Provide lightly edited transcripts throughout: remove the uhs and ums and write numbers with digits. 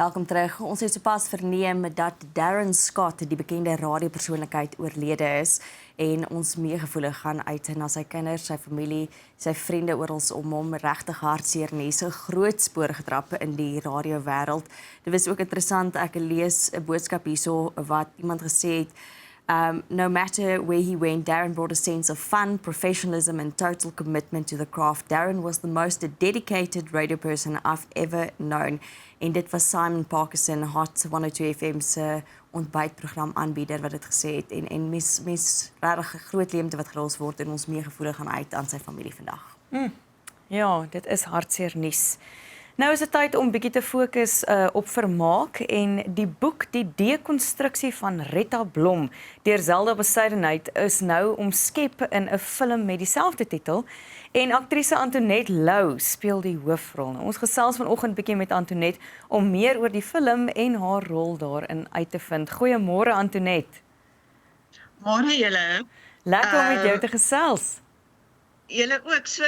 Welkom terug. Ons het sopas verneem dat Darren Scott, die bekende radiopersoonlikheid, oorlede is en ons meegevoelig gaan uit na sy kinders, sy familie, sy vriende oral om hom. Regtig hartseer nes, 'n groot spoor getrap in die radiowêreld. Dit was ook interessant, ek lees 'n boodskap hierso wat iemand gesê het. No matter where he went, Darren brought a sense of fun, professionalism and total commitment to the craft. Darren was the most dedicated radio person I've ever known. En dit was Simon Parkinson, Hot 102 FM se ontbytprogram aanbieder wat dit gesê het. En mis regtig 'n groot leemte wat gelos word en ons meegevoelig gaan uit aan sy familie vandag. Ja, dit is hartseer nuus. Nou is dit tyd om bietjie te fokus op vermaak en die boek Die Dekonstruksie van Retta Blom deur Zelda Besuidenhout is nou omskep in 'n film met dieselfde titel en aktrise Antoinette Lou speel die hoofrol. Nou, ons gesels vanoggend bietjie met Antoinette om meer oor die film en haar rol daarin uit te vind. Goeiemôre Antoinette. Môre julle. Lekker om met jou te gesels. Julle ook. So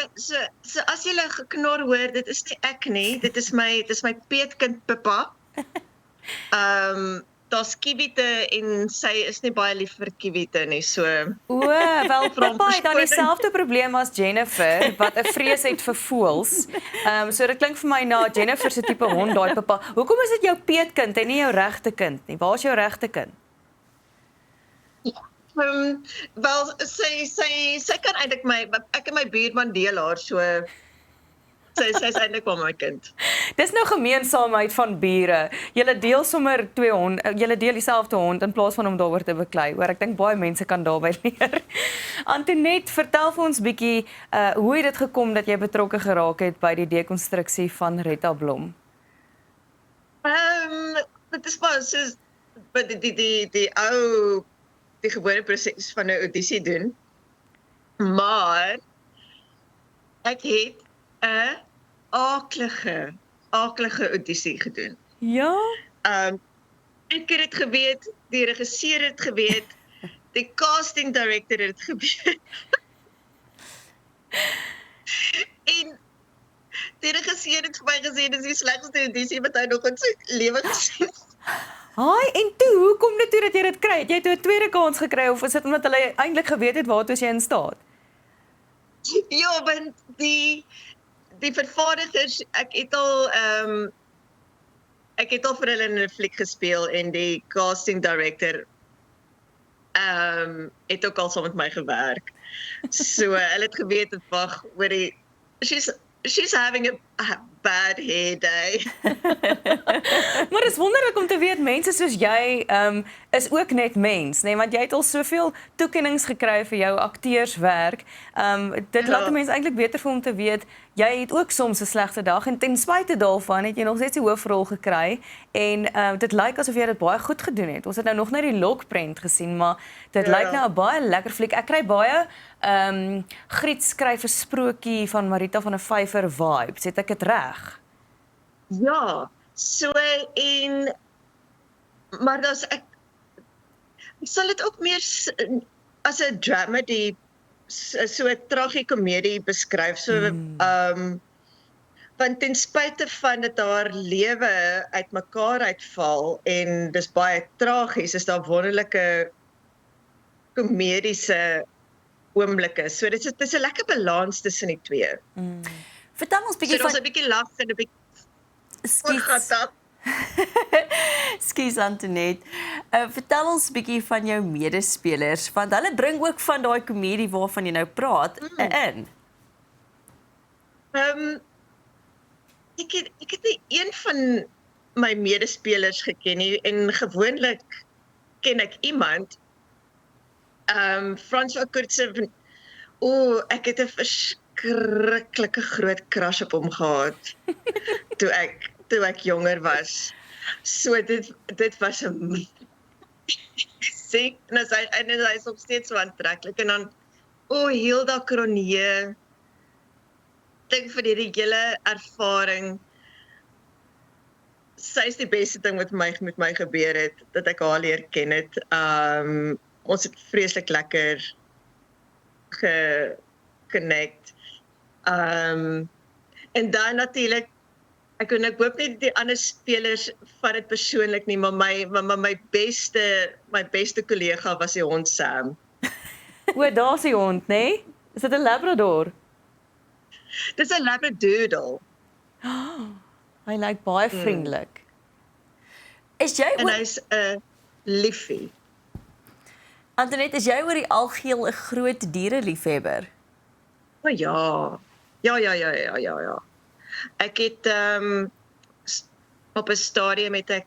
as julle geknor hoor, dit is nie ek nie, dit is my peetkind Pippa. Daar's kiwite en sy is nie baie lief vir kiwite nie, so. Wel Pippa het dan dieselfde probleem as Jennifer wat 'n vrees het vir voëls. So dit klink vir my na Jennifer se tipe hond daai Pippa. Hoekom is dit jou peetkind en nie jou regte kind nie? Waar is jou regte kind? Wel sy kan eintlik ek en my buurman deel haar, so sy's eintlik wel my kind. Dis nou gemeensaamheid van bure. Julle deel sommer twee honde, julle deel dieselfde hond in plaas van om daaroor te beklei. Hoor, ek dink baie mense kan daarby leer. Antoinette, vertel vir ons bietjie hoe het dit gekom dat jy betrokke geraak het by die dekonstruksie van Retta Blom? Dit is maar soos die gewone proses van 'n audisie doen. Maar ek het 'n aaklige audisie gedoen. Ja? Ek het dit geweet, die regisseur het geweet, die casting director het dit geweet. En die regisseur het vir my gesê dis die slegste audisie wat hy nog in sy lewe gesien het. Haai, en hoe kom dit toe dat jy dit kry? Het jy toe 'n tweede kans gekry of is dit omdat hulle eintlik geweet het waartoe jy in staat? Ja, want die vervaardigers, ek het al vir hulle in 'n fliek gespeel en die casting director het ook al saam met my gewerk. So hulle het geweet het wag, hoorie, she's having a bad hair day. Maar dit is wonderlik om te weet mense soos jy is ook net mens, nee, want jy het al soveel toekennings gekry vir jou akteurswerk. Dit laat 'n mens eintlik beter voel om te weet jy het ook soms 'n slegte dag en ten spyte daarvan het jy nog steeds die hoofrol gekry en dit lyk asof jy dit baie goed gedoen het. Ons het nou nog net die lokprent gesien, maar dit lyk nou 'n baie lekker fliek. Ek kry baie Griet skryf 'n sprokie van Marita van der Vyver vibes. Het ek dit reg? Ja, so maar ek sal dit ook meer as 'n dramedy, so 'n tragikomedie beskryf, so want ten spyte van dat haar lewe uitmekaar uitval en dis baie tragies, is daar wonderlike komediese oomblikke. So dit is 'n lekker balans tussen die twee. Vertel ons bietjie van 'n bietjie lag en 'n bietjie Skus Antoinette. Vertel ons bietjie van jou medespelers, want hulle bring ook van daai komedie waarvan jy nou praat in. Ek het nie een van my medespelers geken nie en gewoonlik ken ek iemand. François Coetzee, ek het 'n verskriklike groot crush op hom gehad toe ek jonger was. So dit was 'n sê en hy is nog steeds so aantreklik en dan Hilda Cronje, dink vir die hele ervaring. Sy is die beste ding wat met my gebeur het, dat ek haar leer ken het. Ons het vreeslik lekker geconnect. En dan natuurlik Ek hoop nie die ander spelers vat dit persoonlik nie, maar my beste kollega was die hond Sam. O, daar's die hond, nê? Nee? Is dit 'n Labrador? Dis 'n Labradoodle Hy lyk baie vriendelik. Is jy en oor, hy's 'n liefie. Antoinette, is jy oor die algeheel 'n groot diereliefhebber? O ja. Ja. Ek het op 'n stadium het ek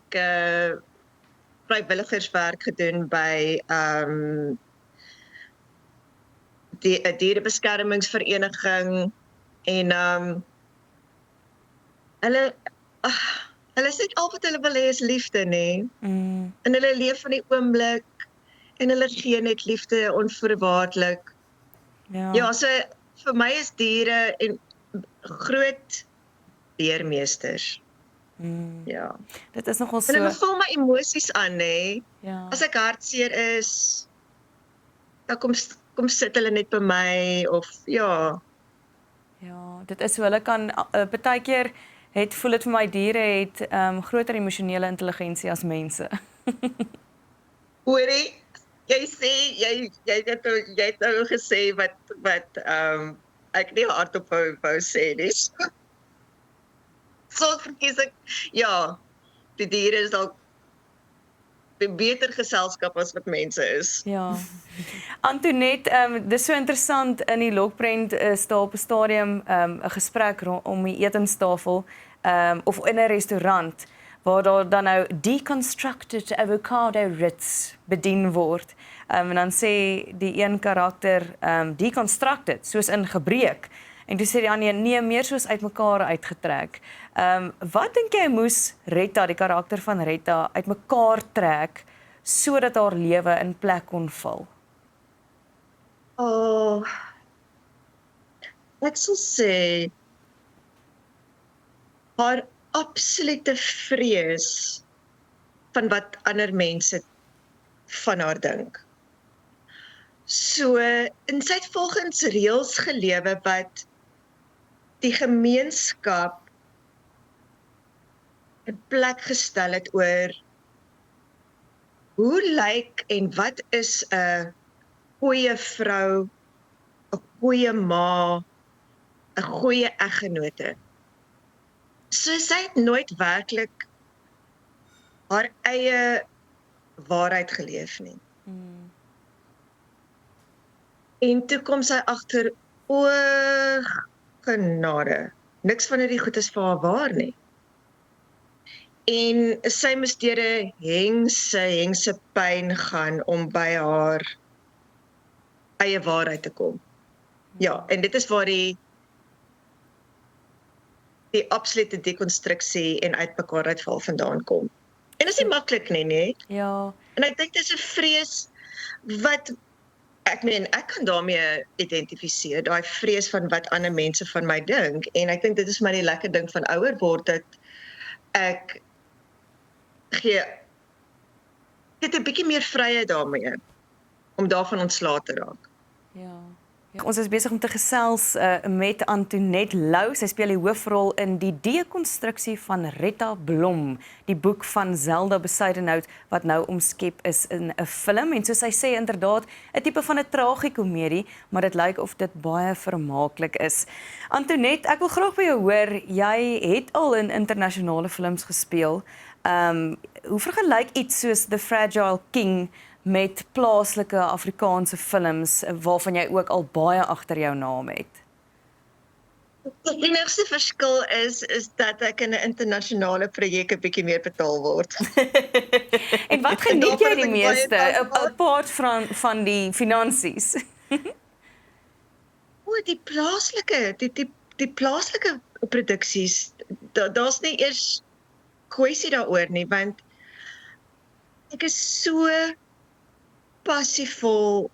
vrywilligerswerk gedoen by die 'n dierebeskermingsvereniging en hulle sê al wat hulle wil hê is liefde, nê? En hulle leef van die oomblik en hulle gee net liefde onvoorwaardelik. Ja, so vir my is diere en groot leermeesters. Ja. Dit is nogal En hulle so. vul my emosies aan, nê? Ja. As ek hartseer is, dan kom sit hulle net by my of ja. Ja, dit is so hulle kan partykeer voel dit vir my diere het groter emosionele intelligensie as mense. Hoorie, jy sê jy het nou gesê wat ek nie hardop wou sê nie. So verkies ek ja, die diere is dalk die beter geselskap as wat mense is. Ja. Antoinette, dis so interessant in die Lokprent staan op 'n stadium 'n gesprek om die etenstafel of in 'n restaurant waar daar dan nou deconstructed avocado ritz bedien word. En dan sê die een karakter deconstructed, soos in gebreek. En toe sê die ander nee, meer soos uitmekaar uitgetrek. Wat dink jy moes Retta, die karakter van Retta, uitmekaar trek sodat haar lewe in plek kon val? Oh, ek sal sê haar absolute vrees van wat ander mense van haar dink. So, en sy het volgens reëls gelewe wat die gemeenskap 'n plek gestel het oor hoe lyk en wat is 'n goeie vrou, 'n goeie ma, 'n goeie eggenote. So sy het nooit werklik haar eie waarheid geleef nie. En toe kom sy agter, o genade, niks van hierdie goed is vir haar waar nie. En sy moes deur 'n hengse pyn gaan om by haar eie waarheid te kom. Ja, en dit is waar die absolute dekonstruksie en uitmekaar uitval vandaan kom. En dit is nie maklik nie. Ja. En ek dink dit is 'n vrees wat ek kan daarmee identifiseer, daai vrees van wat ander mense van my dink. En ek dink dit is maar die lekker ding van ouer word dat ek het 'n bietjie meer vryheid daarmee om daarvan ontslae te raak. Ja. Ons is besig om te gesels met Antoinette Lou. Sy speel die hoofrol in die dekonstruksie van Retta Blom, die boek van Zelda Bezuidenhout wat nou omskep is in 'n film. En soos sy sê, inderdaad, 'n tipe van 'n tragikomedie, maar dit lyk of dit baie vermaaklik is. Antoinette, ek wil graag by jou hoor, jy het al in internasionale films gespeel. Hoe vergelyk iets soos The Fragile King met plaaslike Afrikaanse films waarvan jy ook al baie agter jou naam het? Die enigste verskil is dat ek in 'n internasionale projek 'n bietjie meer betaal word. En wat geniet jy die meeste, apart van die finansies? Die plaaslike produksies, daar's nie eers kwessie daaroor nie, want ek is so passievol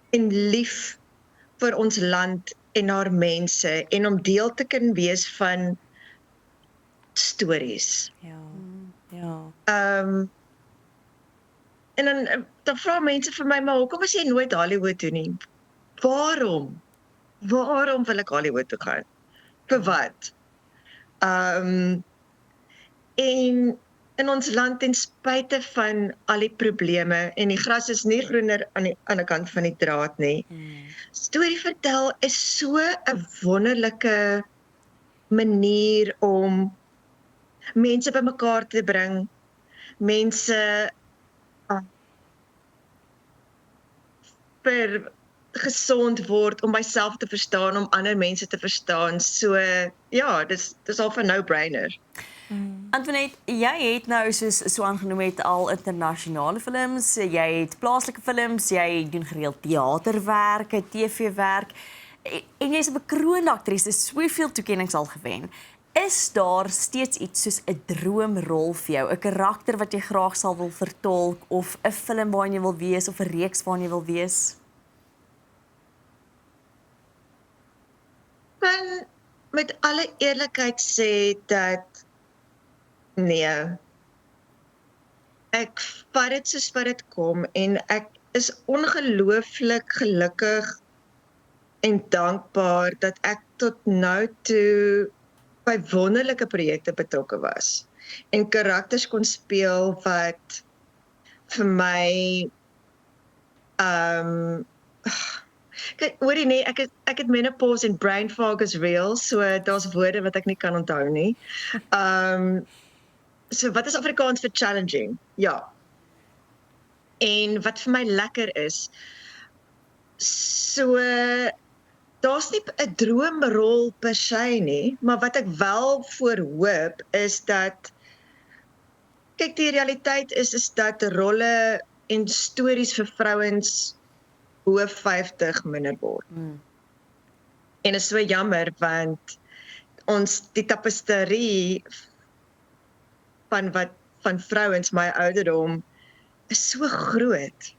en lief vir ons land en haar mense en om deel te kan wees van stories. Ja. En dan vra mense vir my, maar hoekom is jy nooit Hollywood toe nie? Waarom wil ek Hollywood toe gaan? Vir wat? En in ons land ten spyte van al die probleme en die gras is nie groener aan die ander kant van die draad nie. Storie vertel is so 'n wonderlike manier om mense bymekaar te bring, mense vir gesond word om myself te verstaan, om ander mense te verstaan. So ja, dis al 'n no-brainer. Antoinette, jy het nou so aangenoem het al internasionale films, jy het plaaslike films, jy doen gereeld teaterwerk, TV-werk en jy's 'n bekroonde aktrise, soveel toekennings al gewen. Is daar steeds iets soos 'n droomrol vir jou, 'n karakter wat jy graag sal wil vertolk of 'n film waarin jy wil wees of 'n reeks waarin jy wil wees? Kan met alle eerlikheid sê dat nee. Ek vat dit soos wat dit kom en ek is ongelooflik gelukkig en dankbaar dat ek tot nou toe by wonderlike projekte betrokke was en karakters kon speel wat vir my kyk, hoorie nee, ek het menopause en brain fog is real, so daar's woorde wat ek nie kan onthou nie. So wat is Afrikaans vir challenging? Ja. En wat vir my lekker is, so daar's nie 'n droomrol per se nie, maar wat ek wel voor hoop is dat kyk, die realiteit is dat rolle en stories vir vrouens bo 50 minder word. En is so jammer want die tapisterie van vrouens my ouderdom is so groot.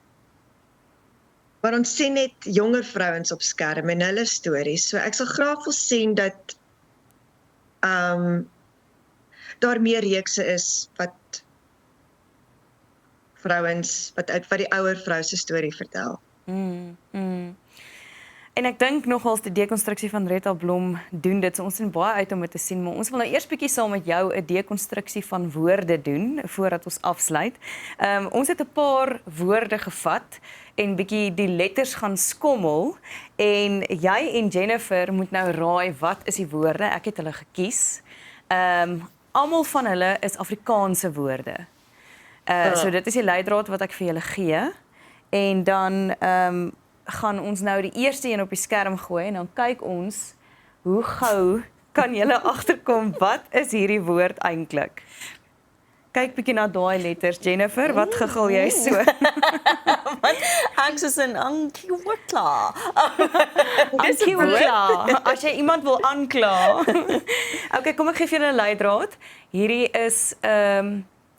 Maar ons sien net jonger vrouens op skerm en hulle stories. So ek sal graag wil sien dat daar meer reekse is wat vrouens wat die ouer vrou se storie vertel. En ek dink nogals die dekonstruksie van Retta Blom doen dit, so ons sien baie uit om dit te sien, maar ons wil nou eers bietjie saam met jou 'n dekonstruksie van woorde doen, voordat ons afsluit. Ons het 'n paar woorde gevat, en bietjie die letters gaan skommel, en jy en Jennifer moet nou raai wat is die woorde, ek het hulle gekies. Almal van hulle is Afrikaanse woorde. So dit is die leidraad wat ek vir julle gee, en dan gaan ons nou die eerste een op die skerm gooi en dan kyk ons hoe gou kan julle agterkom wat is hierdie woord eintlik. Kyk bietjie na daai letters, Jennifer, wat gegil jy so? Ek soos 'n ankiewikla. Dis 'n woord. As jy iemand wil aankla. Okay, kom ek gee vir julle 'n leidraad. Hierdie is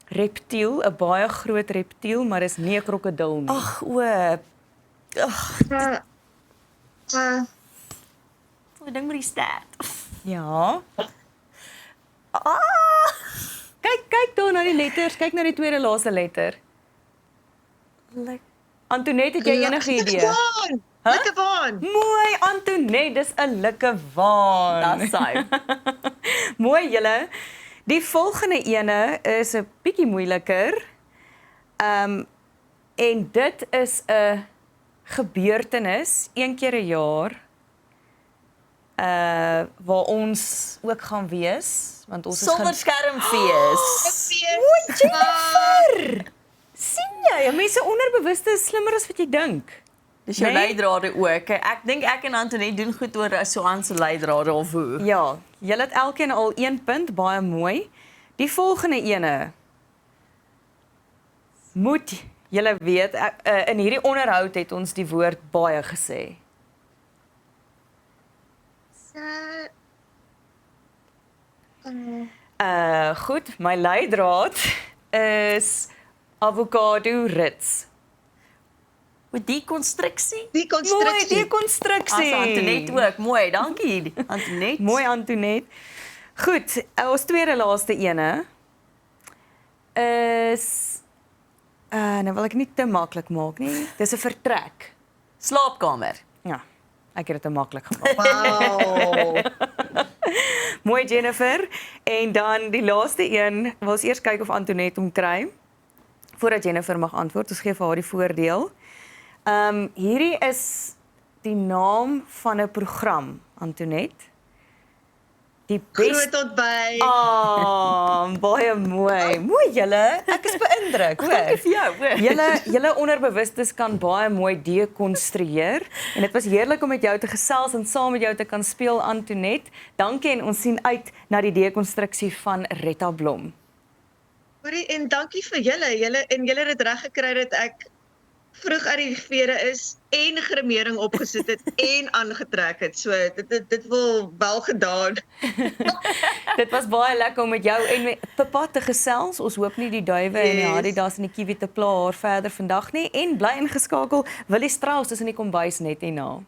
reptiel, 'n baie groot reptiel, maar is nie 'n krokodil nie. Ag, ek dink met die staart. Ja. Kyk daar na die letters, kyk na die tweede laaste letter. Antoinette, het jy enige idee? Likkewaan. Mooi, Antoinette, dis 'n likkewaan. Dis hy. Mooi julle. Die volgende ene is 'n bietjie moeiliker. En dit is 'n gebeurtenis, een keer 'n jaar, waar ons ook gaan wees, want ons is Sonderskermfees. Mooi, Jennifer! Sien jy, mense onderbewuste is slimmer as wat jy dink. Dis jou leidrade ook. Ek dink ek en Antoinette doen goed oor Suan se leidrade of hoe. Ja, julle het elkeen al 1 punt, baie mooi. Die volgende ene moet julle weet, in hierdie onderhoud het ons die woord baie gesê. Goed, my leidraad is avokado rits. Met dekonstruksie? Mooi, dekonstruksie. Antoinette ook, mooi, dankie Antoinette. Mooi Antoinette. Goed, ons tweede laaste ene is nou wil ek nie te maklik maak nie. Dis 'n vertrek. Slaapkamer. Ja, ek het dit te maklik gemaak. Wow. Mooi Jennifer. En dan die laaste een, wil ons eers kyk of Antoinette hom kry. Voordat Jennifer mag antwoord, ons gee vir haar die voordeel. Hierdie is die naam van 'n program, Antoinette. Die Groot ontbyt. Baie mooi. Mooi julle. Ek is beïndruk, hoor. Dankie vir jou, hoor. Julle onderbewustes kan baie mooi dekonstrueer en dit was heerlik om met jou te gesels en saam met jou te kan speel, Antoinette. Dankie en ons sien uit na die dekonstruksie van Retta Blom. Hoorie, en dankie vir julle. Julle het dit reg gekry dat ek vroeg uit die vere is en grimering opgesit het en aangetrek het. So dit wil wel gedaan. Dit was baie lekker om met jou en met Pippa te gesels. Ons hoop nie die duwe en die Adidas en die kiwi te pla haar verder vandag nie en bly ingeskakel. Willie Strauss is in die kombuis net hierna.